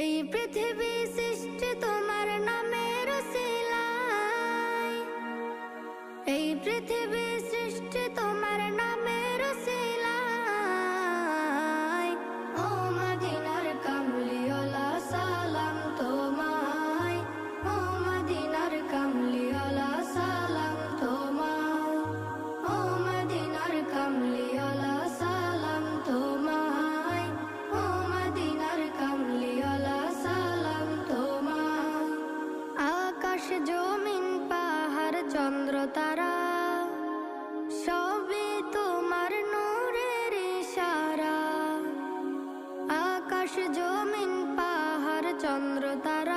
এই পৃথিবী সৃষ্টি তোমার নামের উসিলায়, এই পৃথিবী সৃষ্টি তোমার নামের উসিলায়। ও মদিনার কামলিওয়ালা সালাম তোমায়, ও মদিনার কামলিওয়ালা সালাম তোমায়, ও মদিনার কামলিওয়ালা সালাম তোমায়, ও মদিনার কামলিওয়ালা সালাম তোমায়। আকাশ জমিন পাহাড় চন্দ্র তারা সবই তোমার নূরের ইশারা। আকাশ জমিন পাহাড় চন্দ্র তারা